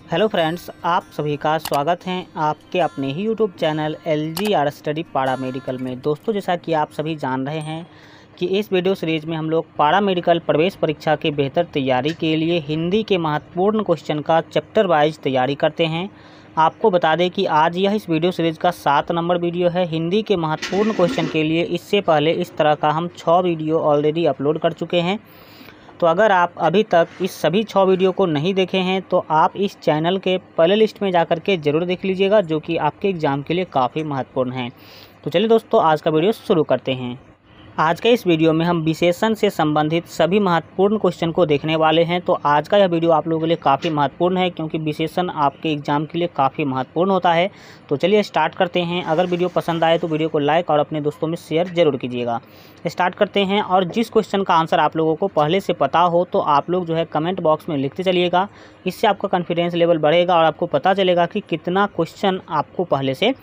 Hello friends, आप सभी का स्वागत है आपके अपने ही यूट्यूब चैनल LGR स्टडी पारा मेडिकल में। दोस्तों, जैसा कि आप सभी जान रहे हैं कि इस वीडियो सीरीज़ में हम लोग पारा मेडिकल प्रवेश परीक्षा की बेहतर तैयारी के लिए हिंदी के महत्वपूर्ण क्वेश्चन का चैप्टर वाइज तैयारी करते हैं। आपको बता दें कि आज यह इस वीडियो सीरीज़ का 7 नंबर वीडियो है हिंदी के महत्वपूर्ण क्वेश्चन के लिए। इससे पहले इस तरह का हम 6 वीडियो ऑलरेडी अपलोड कर चुके हैं। तो अगर आप अभी तक इस सभी 6 वीडियो को नहीं देखे हैं तो आप इस चैनल के प्ले लिस्ट में जाकर के ज़रूर देख लीजिएगा, जो कि आपके एग्ज़ाम के लिए काफ़ी महत्वपूर्ण है। तो चलिए दोस्तों, आज का वीडियो शुरू करते हैं। आज के इस वीडियो में हम विशेषण से संबंधित सभी महत्वपूर्ण क्वेश्चन को देखने वाले हैं। तो आज का यह वीडियो आप लोगों के लिए काफ़ी महत्वपूर्ण है, क्योंकि विशेषण आपके एग्जाम के लिए काफ़ी महत्वपूर्ण होता है। तो चलिए स्टार्ट करते हैं। अगर वीडियो पसंद आए तो वीडियो को लाइक और अपने दोस्तों में शेयर जरूर कीजिएगा। स्टार्ट करते हैं। और जिस क्वेश्चन का आंसर आप लोगों को पहले से पता हो तो आप लोग जो है कमेंट बॉक्स में लिखते चलिएगा। इससे आपका कॉन्फिडेंस लेवल बढ़ेगा और आपको पता चलेगा कि कितना क्वेश्चन आपको पहले से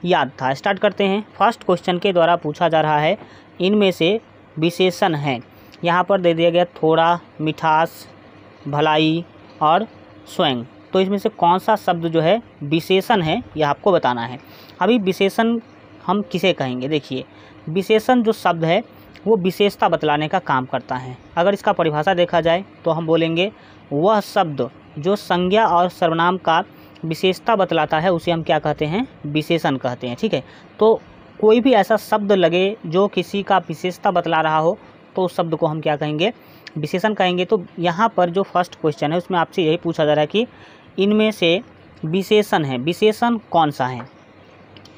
याद था। स्टार्ट करते हैं। फर्स्ट क्वेश्चन के द्वारा पूछा जा रहा है, इनमें से विशेषण हैं। यहाँ पर दे दिया गया थोड़ा, मिठास, भलाई और स्वयं। तो इसमें से कौन सा शब्द जो है विशेषण है, यह आपको बताना है। अभी विशेषण हम किसे कहेंगे? देखिए, विशेषण जो शब्द है वो विशेषता बतलाने का काम करता है। अगर इसका परिभाषा देखा जाए तो हम बोलेंगे वह शब्द जो संज्ञा और सर्वनाम का विशेषता बतलाता है उसे हम क्या कहते हैं? विशेषण कहते हैं। ठीक है, तो कोई भी ऐसा शब्द लगे जो किसी का विशेषता बतला रहा हो तो उस शब्द को हम क्या कहेंगे? विशेषण कहेंगे। तो यहाँ पर जो फर्स्ट क्वेश्चन है उसमें आपसे यही पूछा जा रहा है कि इनमें से विशेषण है, विशेषण कौन सा है?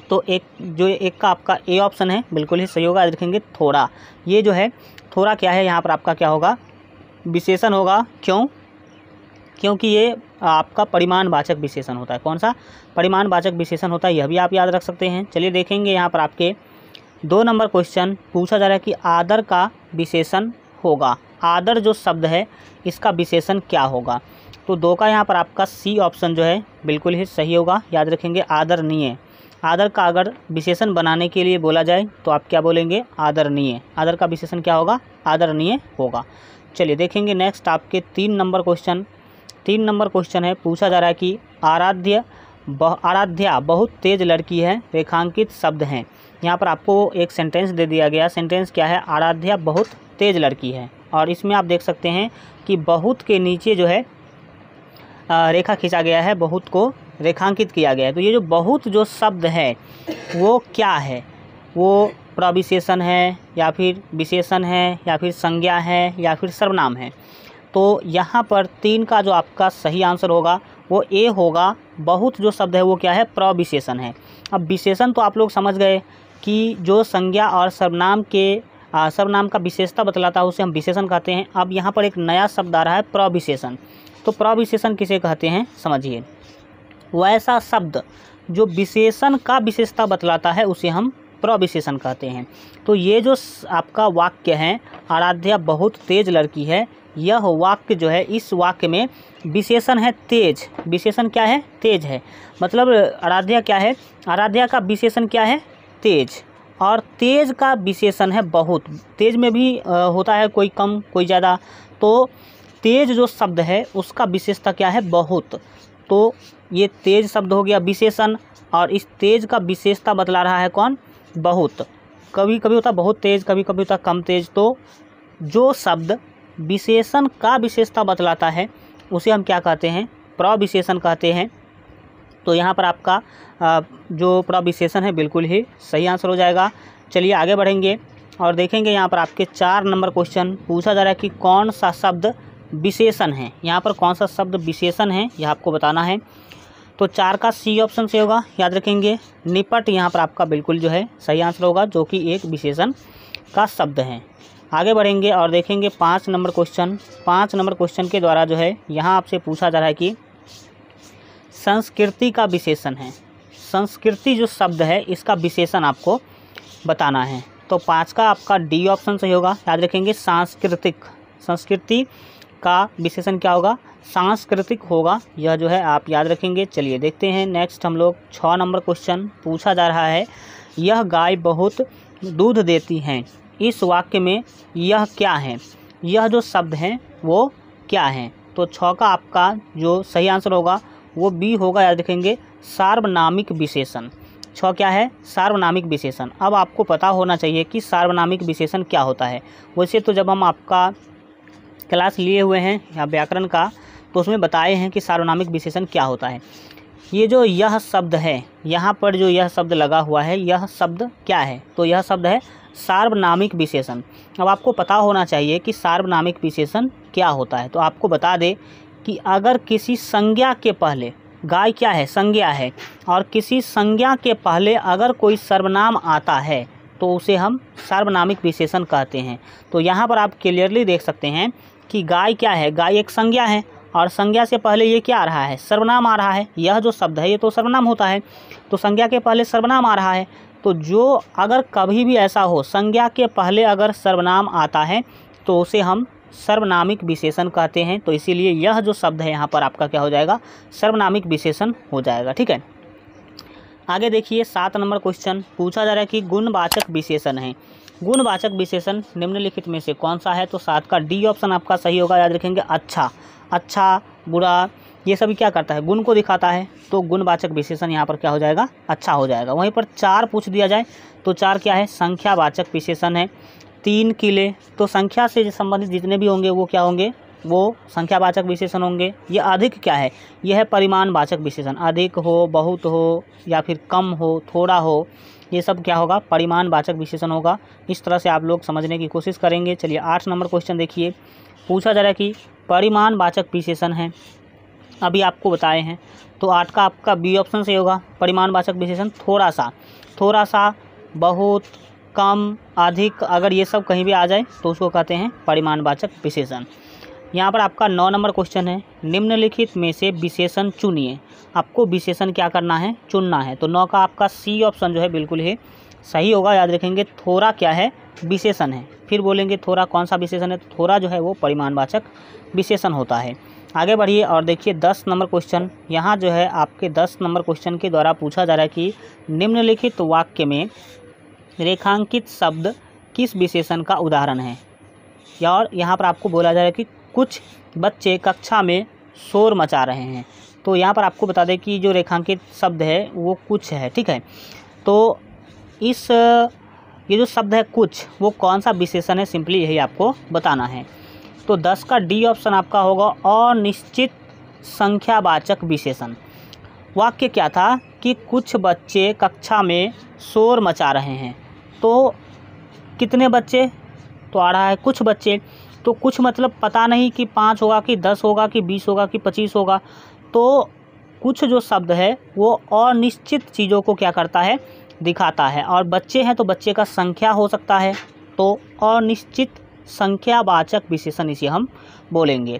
तो एक का आपका ए ऑप्शन है, बिल्कुल ही सही होगा। याद रखेंगे थोड़ा। ये जो है थोड़ा क्या है, यहाँ पर आपका क्या होगा? विशेषण होगा। क्यों? क्योंकि ये आपका परिमाणवाचक विशेषण होता है। कौन सा? परिमाणवाचक विशेषण होता है। यह भी आप याद रख सकते हैं। चलिए देखेंगे, यहाँ पर आपके 2 नंबर क्वेश्चन पूछा जा रहा है कि आदर का विशेषण होगा। आदर जो शब्द है इसका विशेषण क्या होगा? तो 2 का यहाँ पर आपका सी ऑप्शन जो है बिल्कुल ही सही होगा। याद रखेंगे आदरणीय। आदर का अगर विशेषण बनाने के लिए बोला जाए तो आप क्या बोलेंगे? आदरणीय। आदर का विशेषण क्या होगा? आदरणीय होगा। चलिए देखेंगे नेक्स्ट आपके 3 नंबर क्वेश्चन। 3 नंबर क्वेश्चन है, पूछा जा रहा है कि आराध्या बहुत तेज लड़की है, रेखांकित शब्द हैं। यहाँ पर आपको एक सेंटेंस दे दिया गया। सेंटेंस क्या है? आराध्या बहुत तेज लड़की है। और इसमें आप देख सकते हैं कि बहुत के नीचे जो है रेखा खींचा गया है, बहुत को रेखांकित किया गया है। तो ये जो बहुत जो शब्द है वो क्या है? वो प्रविशेषण है या फिर विशेषण है या फिर संज्ञा है या फिर सर्वनाम है? तो यहाँ पर 3 का जो आपका सही आंसर होगा वो ए होगा। बहुत जो शब्द है वो क्या है? प्रविशेषण है। अब विशेषण तो आप लोग समझ गए कि जो संज्ञा और सर्वनाम का विशेषता बतलाता है उसे हम विशेषण कहते हैं। अब यहाँ पर एक नया शब्द आ रहा है, प्रविशेषण। तो प्रविशेषण किसे कहते हैं समझिए। वैसा शब्द जो विशेषण का विशेषता बतलाता है उसे हम प्रविशेषण कहते हैं। तो ये जो आपका वाक्य है, आराध्या बहुत तेज लड़की है, यह वाक्य जो है, इस वाक्य में विशेषण है तेज। विशेषण क्या है? तेज है। मतलब आराध्या क्या है? आराध्या का विशेषण क्या है? तेज। और तेज का विशेषण है बहुत। तेज में भी होता है कोई कम कोई ज़्यादा। तो तेज जो शब्द है उसका विशेषता क्या है? बहुत। तो ये तेज शब्द हो गया विशेषण, और इस तेज का विशेषता बतला रहा है कौन? बहुत। कभी कभी होता बहुत तेज, कभी कभी होता कम तेज। तो जो शब्द विशेषण का विशेषता बतलाता है उसे हम क्या कहते हैं? प्रविशेषण कहते हैं। तो यहाँ पर आपका जो प्रविशेषण है बिल्कुल ही सही आंसर हो जाएगा। चलिए आगे बढ़ेंगे और देखेंगे। यहाँ पर आपके 4 नंबर क्वेश्चन पूछा जा रहा है कि कौन सा शब्द विशेषण है। यहाँ पर कौन सा शब्द विशेषण है यह आपको बताना है। तो 4 का सी ऑप्शन से होगा। याद रखेंगे निपट यहाँ पर आपका बिल्कुल जो है सही आंसर होगा, जो कि एक विशेषण का शब्द है। आगे बढ़ेंगे और देखेंगे 5 नंबर क्वेश्चन। 5 नंबर क्वेश्चन के द्वारा जो है यहाँ आपसे पूछा जा रहा है कि संस्कृति का विशेषण है। संस्कृति जो शब्द है इसका विशेषण आपको बताना है। तो 5 का आपका डी ऑप्शन सही होगा। याद रखेंगे सांस्कृतिक। संस्कृति का विशेषण क्या होगा? सांस्कृतिक होगा। यह जो है आप याद रखेंगे। चलिए देखते हैं नेक्स्ट हम लोग 6 नंबर क्वेश्चन पूछा जा रहा है, यह गाय बहुत दूध देती हैं। इस वाक्य में यह क्या है? यह जो शब्द हैं वो क्या है? तो 6 का आपका जो सही आंसर होगा वो बी होगा, याद रखेंगे, सार्वनामिक विशेषण। 6 क्या है? सार्वनामिक विशेषण। अब आपको पता होना चाहिए कि सार्वनामिक विशेषण क्या होता है। वैसे तो जब हम आपका क्लास लिए हुए हैं या व्याकरण का, तो उसमें बताए हैं कि सार्वनामिक विशेषण क्या होता है। ये जो यह शब्द है, यहाँ पर जो यह शब्द लगा हुआ है, यह शब्द क्या है? तो यह शब्द है सार्वनामिक विशेषण। अब आपको पता होना चाहिए कि सार्वनामिक विशेषण क्या होता है। तो आपको बता दें कि अगर किसी संज्ञा के पहले, गाय क्या है? संज्ञा है, और किसी संज्ञा के पहले अगर कोई सर्वनाम आता है तो उसे हम सार्वनामिक विशेषण कहते हैं। तो यहाँ पर आप क्लियरली देख सकते हैं कि गाय क्या है? गाय एक संज्ञा है, और संज्ञा से पहले ये क्या आ रहा है? सर्वनाम आ रहा है। यह जो शब्द है ये तो सर्वनाम होता है, तो संज्ञा के पहले सर्वनाम आ रहा है। तो जो अगर कभी भी ऐसा हो, संज्ञा के पहले अगर सर्वनाम आता है तो उसे हम सर्वनामिक विशेषण कहते हैं। तो इसीलिए यह जो शब्द है यहाँ पर आपका क्या हो जाएगा? सर्वनामिक विशेषण हो जाएगा। ठीक है, आगे देखिए 7 नंबर क्वेश्चन पूछा जा रहा है कि गुणवाचक विशेषण है। गुणवाचक विशेषण निम्नलिखित में से कौन सा है? तो 7 का डी ऑप्शन आपका सही होगा। याद रखेंगे, अच्छा, अच्छा, बुरा, ये सभी क्या करता है? गुण को दिखाता है। तो गुणवाचक विशेषण यहाँ पर क्या हो जाएगा? अच्छा हो जाएगा। वहीं पर 4 पूछ दिया जाए तो 4 क्या है? संख्यावाचक विशेषण है। 3 किले, तो संख्या से संबंधित जितने भी होंगे वो क्या होंगे? वो संख्यावाचक विशेषण होंगे। ये अधिक क्या है? यह है परिमाणवाचक विशेषण। अधिक हो, बहुत हो, या फिर कम हो, थोड़ा हो, ये सब क्या होगा? परिमाणवाचक विशेषण होगा। इस तरह से आप लोग समझने की कोशिश करेंगे। चलिए 8 नंबर क्वेश्चन देखिए, पूछा जा रहा है कि परिमाणवाचक विशेषण है, अभी आपको बताए हैं। तो 8 का आपका बी ऑप्शन से होगा। परिमाणवाचक विशेषण थोड़ा सा, थोड़ा सा, बहुत, कम, अधिक, अगर ये सब कहीं भी आ जाए तो उसको कहते हैं परिमाणवाचक विशेषण। यहाँ पर आपका 9 नंबर क्वेश्चन है, निम्नलिखित में से विशेषण चुनिए। आपको विशेषण क्या करना है? चुनना है। तो 9 का आपका सी ऑप्शन जो है बिल्कुल ही सही होगा। याद रखेंगे, थोड़ा क्या है? विशेषण है। फिर बोलेंगे थोड़ा कौन सा विशेषण है? तो थोड़ा जो है वो परिमाणवाचक विशेषण होता है। आगे बढ़िए और देखिए 10 नंबर क्वेश्चन। यहाँ जो है आपके 10 नंबर क्वेश्चन के द्वारा पूछा जा रहा है कि निम्नलिखित वाक्य में रेखांकित शब्द किस विशेषण का उदाहरण है? और यहाँ पर आपको बोला जा रहा है कि कुछ बच्चे कक्षा में शोर मचा रहे हैं। तो यहाँ पर आपको बता दें कि जो रेखांकित शब्द है वो कुछ है। ठीक है, तो ये जो शब्द है कुछ, वो कौन सा विशेषण है? सिंपली यही आपको बताना है। तो 10 का डी ऑप्शन आपका होगा अनिश्चित संख्यावाचक विशेषण। वाक्य क्या था कि कुछ बच्चे कक्षा में शोर मचा रहे हैं। तो कितने बच्चे? तो आ रहा है कुछ बच्चे। तो कुछ मतलब पता नहीं कि 5 होगा कि 10 होगा कि 20 होगा कि 25 होगा। तो कुछ जो शब्द है वो अनिश्चित चीज़ों को क्या करता है? दिखाता है। और बच्चे हैं तो बच्चे का संख्या हो सकता है। तो अनिश्चित संख्यावाचक विशेषण इसे हम बोलेंगे।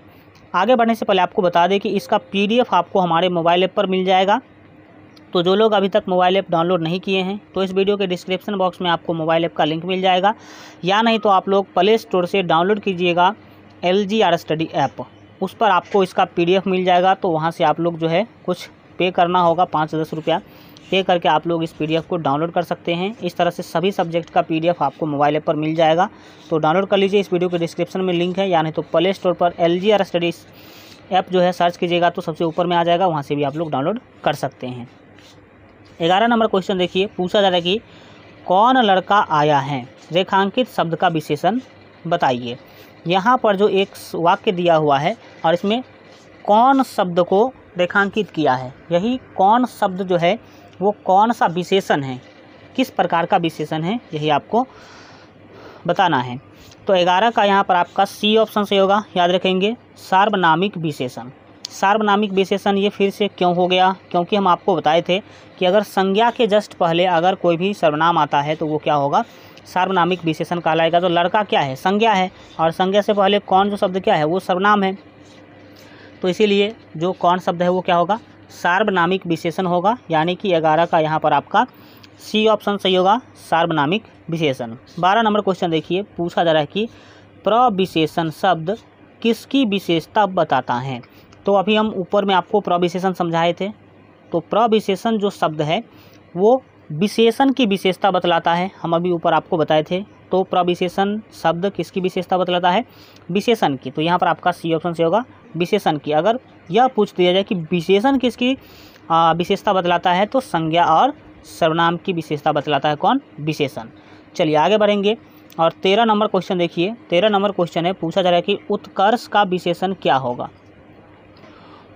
आगे बढ़ने से पहले आपको बता दें कि इसका PDF आपको हमारे मोबाइल ऐप पर मिल जाएगा। तो जो लोग अभी तक मोबाइल ऐप डाउनलोड नहीं किए हैं तो इस वीडियो के डिस्क्रिप्शन बॉक्स में आपको मोबाइल ऐप का लिंक मिल जाएगा, या नहीं तो आप लोग प्ले स्टोर से डाउनलोड कीजिएगा LGR स्टडी ऐप। उस पर आपको इसका PDF मिल जाएगा। तो वहाँ से आप लोग जो है कुछ पे करना होगा, 5-10 रुपया पे करके आप लोग इस PDF को डाउनलोड कर सकते हैं। इस तरह से सभी सब्जेक्ट का PDF आपको मोबाइल ऐप पर मिल जाएगा। तो डाउनलोड कर लीजिए, इस वीडियो के डिस्क्रिप्शन में लिंक है, या नहीं तो प्ले स्टोर पर LGR स्टडी ऐप जो है सर्च कीजिएगा तो सबसे ऊपर में आ जाएगा, वहाँ से भी आप लोग डाउनलोड कर सकते हैं। 11 नंबर क्वेश्चन देखिए, पूछा जा रहा है कि कौन लड़का आया है? रेखांकित शब्द का विशेषण बताइए। यहाँ पर जो एक वाक्य दिया हुआ है और इसमें कौन शब्द को रेखांकित किया है, यही कौन शब्द जो है वो कौन सा विशेषण है, किस प्रकार का विशेषण है, यही आपको बताना है। तो 11 का यहाँ पर आपका सी ऑप्शन से होगा। याद रखेंगे, सार्वनामिक विशेषण। सार्वनामिक विशेषण ये फिर से क्यों हो गया? क्योंकि हम आपको बताए थे कि अगर संज्ञा के जस्ट पहले अगर कोई भी सर्वनाम आता है तो वो क्या होगा? सार्वनामिक विशेषण कहलाएगा। तो लड़का क्या है? संज्ञा है, और संज्ञा से पहले कौन जो शब्द क्या है? वो सर्वनाम है। तो इसीलिए जो कौन शब्द है वो क्या होगा? सार्वनामिक विशेषण होगा। यानी कि 11 का यहाँ पर आपका सी ऑप्शन सही होगा, सार्वनामिक विशेषण। 12 नंबर क्वेश्चन देखिए, पूछा जा रहा है कि प्रविशेषण शब्द किसकी विशेषता बताता है? तो अभी हम ऊपर में आपको प्रविशेषण समझाए थे। तो प्रविशेषण जो शब्द है वो विशेषण की विशेषता बतलाता है। हम अभी ऊपर आपको बताए थे तो प्रविशेषण शब्द किसकी विशेषता बतलाता है? विशेषण की। तो यहाँ पर आपका सी ऑप्शन से होगा विशेषण की। अगर यह पूछ दिया जाए कि विशेषण किसकी विशेषता बतलाता है, तो संज्ञा और सर्वनाम की विशेषता बतलाता है कौन? विशेषण। चलिए आगे बढ़ेंगे और 13 नंबर क्वेश्चन देखिए। 13 नंबर क्वेश्चन है, पूछा जा रहा है कि उत्कर्ष का विशेषण क्या होगा।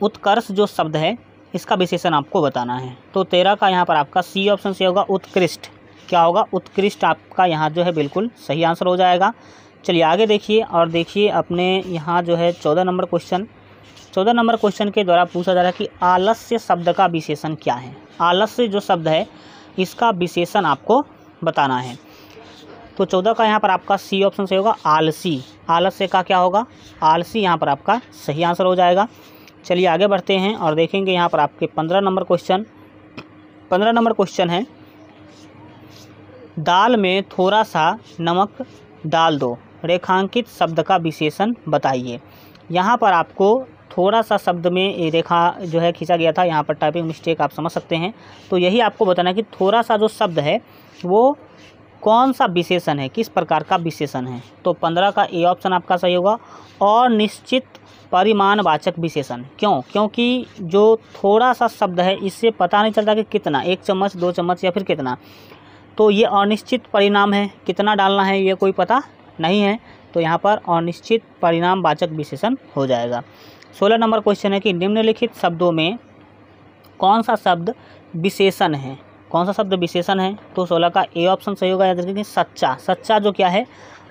उत्कर्ष जो शब्द है इसका विशेषण आपको बताना है। तो 13 का यहाँ पर आपका सी ऑप्शन से होगा उत्कृष्ट। क्या होगा? उत्कृष्ट आपका यहाँ जो है बिल्कुल सही आंसर हो जाएगा। चलिए आगे देखिए और देखिए अपने यहाँ जो है 14 नंबर क्वेश्चन। 14 नंबर क्वेश्चन के द्वारा पूछा जा रहा है कि आलस्य शब्द का विशेषण क्या है। आलस्य जो शब्द है इसका विशेषण आपको बताना है। तो 14 का यहाँ पर आपका सी ऑप्शन से होगा आलसी। आलस्य का क्या होगा? आलसी यहाँ पर आपका सही आंसर हो जाएगा। चलिए आगे बढ़ते हैं और देखेंगे यहाँ पर आपके 15 नंबर क्वेश्चन। 15 नंबर क्वेश्चन है, दाल में थोड़ा सा नमक डाल दो, रेखांकित शब्द का विशेषण बताइए। यहाँ पर आपको थोड़ा सा शब्द में रेखा जो है खींचा गया था, यहाँ पर टाइपिंग मिस्टेक आप समझ सकते हैं। तो यही आपको बताना है कि थोड़ा सा जो शब्द है वो कौन सा विशेषण है, किस प्रकार का विशेषण है। तो 15 का ए ऑप्शन आपका सही होगा। और निश्चित परिमाणवाचक विशेषण। क्यों? क्योंकि जो थोड़ा सा शब्द है इससे पता नहीं चलता कि कितना, 1 चम्मच 2 चम्मच या फिर कितना। तो ये अनिश्चित परिणाम है, कितना डालना है ये कोई पता नहीं है। तो यहाँ पर अनिश्चित परिणामवाचक विशेषण हो जाएगा। 16 नंबर क्वेश्चन है कि निम्नलिखित शब्दों में कौन सा शब्द विशेषण है। कौन सा शब्द विशेषण है? तो 16 का ए ऑप्शन सही होगा। याद रखिए सच्चा। सच्चा जो क्या है?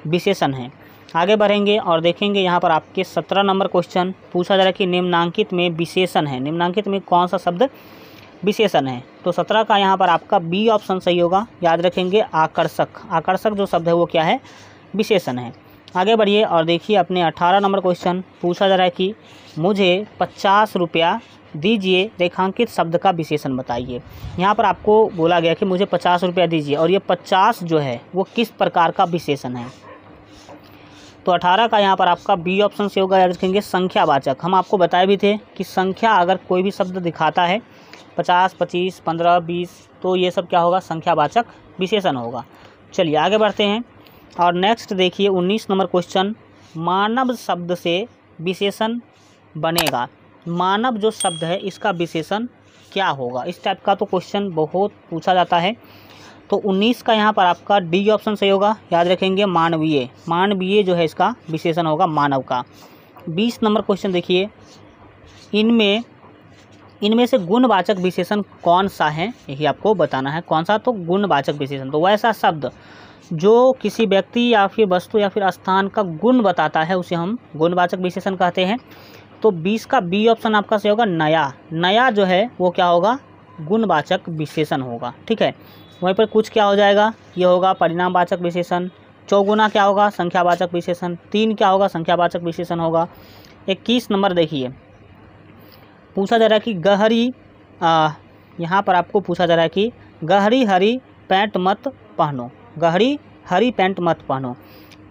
विशेषण है। आगे बढ़ेंगे और देखेंगे यहाँ पर आपके 17 नंबर क्वेश्चन पूछा जा रहा है कि निम्नांकित में विशेषण है। निम्नांकित में कौन सा शब्द विशेषण है? तो 17 का यहाँ पर आपका बी ऑप्शन सही होगा। याद रखेंगे आकर्षक। आकर्षक जो शब्द है वो क्या है? विशेषण है। आगे बढ़िए और देखिए अपने 18 नंबर क्वेश्चन पूछा जा रहा है कि मुझे 50 रुपया दीजिए, रेखांकित शब्द का विशेषण बताइए। यहाँ पर आपको बोला गया कि मुझे 50 रुपया दीजिए और ये 50 जो है वो किस प्रकार का विशेषण है। तो 18 का यहाँ पर आपका बी ऑप्शन से होगा। याद रखेंगे संख्यावाचक। हम आपको बताए भी थे कि संख्या अगर कोई भी शब्द दिखाता है 50, 25, 15, 20, तो ये सब क्या होगा? संख्यावाचक विशेषण होगा। चलिए आगे बढ़ते हैं और नेक्स्ट देखिए 19 नंबर क्वेश्चन, मानव शब्द से विशेषण बनेगा। मानव जो शब्द है इसका विशेषण क्या होगा? इस टाइप का तो क्वेश्चन बहुत पूछा जाता है। तो 19 का यहाँ पर आपका डी ऑप्शन सही होगा। याद रखेंगे मानवीय। मानवीय जो है इसका विशेषण होगा मानव का। 20 नंबर क्वेश्चन देखिए, इनमें से गुणवाचक विशेषण कौन सा है, यही आपको बताना है। कौन सा? तो गुणवाचक विशेषण। तो वैसा शब्द जो किसी व्यक्ति या फिर वस्तु या फिर स्थान का गुण बताता है उसे हम गुणवाचक विशेषण कहते हैं। तो 20 का बी ऑप्शन आपका सही होगा नया। नया जो है वो क्या होगा? गुणवाचक विशेषण होगा। ठीक है, वहीं पर कुछ क्या हो जाएगा? ये होगा परिणामवाचक विशेषण। चौगुना क्या होगा? संख्यावाचक विशेषण। 3 क्या होगा? संख्यावाचक विशेषण होगा। 21 नंबर देखिए, पूछा जा रहा है कि गहरी यहाँ पर आपको पूछा जा रहा है कि गहरी हरी पैंट मत पहनो। गहरी हरी पैंट मत पहनो।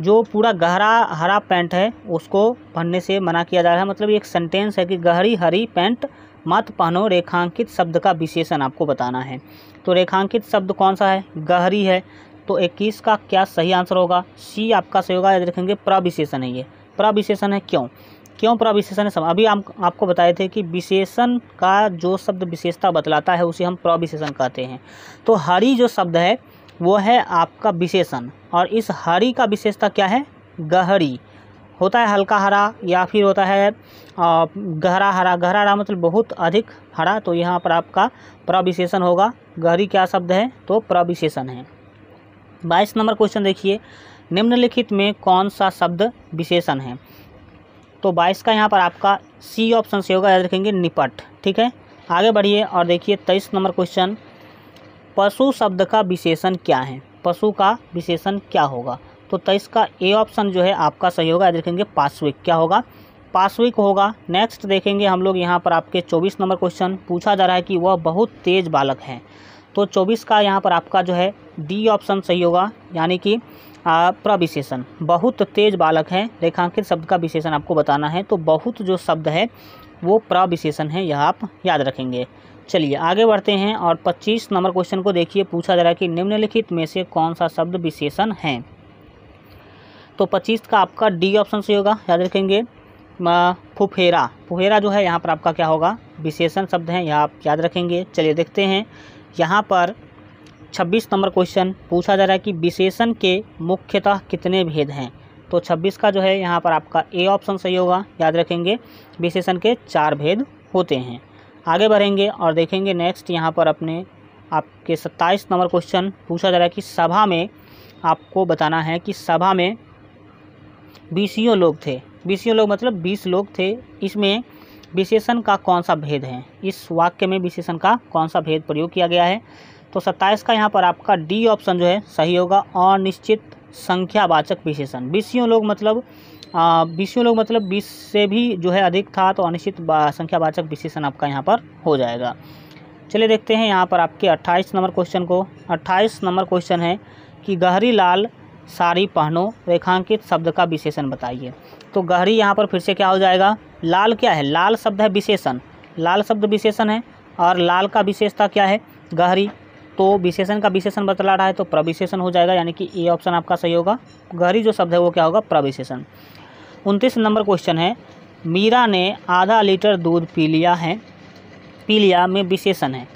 जो पूरा गहरा हरा पैंट है उसको पहनने से मना किया जा रहा है। मतलब एक सेंटेंस है कि गहरी हरी पैंट मत पहनो, रेखांकित शब्द का विशेषण आपको बताना है। तो रेखांकित शब्द कौन सा है? गहरी है। तो 21 का क्या सही आंसर होगा? सी आपका सही होगा। याद रखेंगे प्रविशेषण है। ये प्रविशेषण है। क्यों प्रविशेषण है? सब अभी हम आपको बताए थे कि विशेषण का जो शब्द विशेषता बतलाता है उसे हम प्रविशेषण कहते हैं। तो हरी जो शब्द है वो है आपका विशेषण, और इस हरी का विशेषता क्या है? गहरी। होता है हल्का हरा या फिर होता है गहरा हरा। गहरा हरा मतलब बहुत अधिक हरा। तो यहाँ पर आपका प्रविशेषण होगा। गहरी क्या शब्द है? तो प्रविशेषण है। 22 नंबर क्वेश्चन देखिए, निम्नलिखित में कौन सा शब्द विशेषण है? तो 22 का यहाँ पर आपका सी ऑप्शन से होगा। याद रखेंगे निपट। ठीक है, आगे बढ़िए और देखिए 23 नंबर क्वेश्चन, पशु शब्द का विशेषण क्या है? पशु का विशेषण क्या होगा? तो 23 का ए ऑप्शन जो है आपका सही होगा। याद रखेंगे पाश्विक। क्या होगा? पाश्विक होगा। नेक्स्ट देखेंगे हम लोग यहाँ पर आपके 24 नंबर क्वेश्चन पूछा जा रहा है कि वह बहुत तेज बालक है। तो 24 का यहाँ पर आपका जो है डी ऑप्शन सही होगा, यानी कि प्रविशेषण। बहुत तेज बालक है, रेखांकित शब्द का विशेषण आपको बताना है। तो बहुत जो शब्द है वो प्रविशेषण है, यह आप याद रखेंगे। चलिए आगे बढ़ते हैं और 25 नंबर क्वेश्चन को देखिए, पूछा जा रहा है कि निम्नलिखित में से कौन सा शब्द विशेषण है। तो 25 का आपका डी ऑप्शन सही होगा, याद रखेंगे। फुफेरा, फुफेरा जो है यहाँ पर आपका क्या होगा, विशेषण शब्द है, यह आप याद रखेंगे। चलिए देखते हैं यहाँ पर 26 नंबर क्वेश्चन पूछा जा रहा है कि विशेषण के मुख्यतः कितने भेद हैं। तो 26 का जो है यहाँ पर आपका ए ऑप्शन सही होगा, याद रखेंगे। विशेषण के 4 भेद होते हैं। आगे बढ़ेंगे और देखेंगे नेक्स्ट यहाँ पर अपने आपके 27 नंबर क्वेश्चन पूछा जा रहा है कि सभा में आपको बताना है कि सभा में 20 लोग थे, 20 लोग मतलब 20 लोग थे, इसमें विशेषण का कौन सा भेद है, इस वाक्य में विशेषण का कौन सा भेद प्रयोग किया गया है। तो 27 का यहाँ पर आपका डी ऑप्शन जो है सही होगा, अनिश्चित संख्यावाचक विशेषण। 20 लोग मतलब 20 से भी जो है अधिक था, तो अनिश्चित संख्यावाचक विशेषण आपका यहाँ पर हो जाएगा। चलिए देखते हैं यहाँ पर आपके 28 नंबर क्वेश्चन को। 28 नंबर क्वेश्चन है कि गहरी लाल साड़ी पहनो, रेखांकित शब्द का विशेषण बताइए। तो गहरी यहाँ पर फिर से क्या हो जाएगा, लाल क्या है, लाल शब्द है विशेषण, लाल शब्द विशेषण है और लाल का विशेषता क्या है, गहरी। तो विशेषण का विशेषण बतला रहा है तो प्रविशेषण हो जाएगा, यानी कि ए ऑप्शन आपका सही होगा। गहरी जो शब्द है वो क्या होगा, प्रविशेषण। 29 नंबर क्वेश्चन है मीरा ने आधा लीटर दूध पी लिया है, पी लिया में विशेषण है।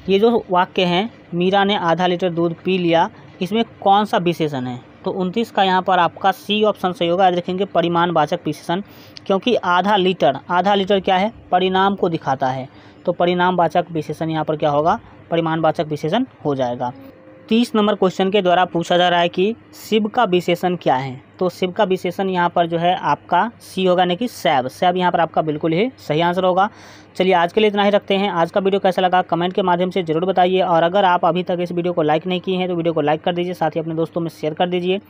ये जो वाक्य हैं मीरा ने आधा लीटर दूध पी लिया, इसमें कौन सा विशेषण है। तो 29 का यहाँ पर आपका सी ऑप्शन सही होगा, याद रखेंगे परिमाणवाचक विशेषण, क्योंकि आधा लीटर क्या है, परिणाम को दिखाता है। तो परिणामवाचक विशेषण यहाँ पर क्या होगा, परिमाणवाचक विशेषण हो जाएगा। 30 नंबर क्वेश्चन के द्वारा पूछा जा रहा है कि शिव का विशेषण क्या है। तो शिव का विशेषण यहाँ पर जो है आपका सी होगा, यानी कि सैब। सैब यहाँ पर आपका बिल्कुल ही सही आंसर होगा। चलिए आज के लिए इतना ही रखते हैं। आज का वीडियो कैसा लगा कमेंट के माध्यम से ज़रूर बताइए, और अगर आप अभी तक इस वीडियो को लाइक नहीं किए हैं तो वीडियो को लाइक कर दीजिए, साथ ही अपने दोस्तों में शेयर कर दीजिए।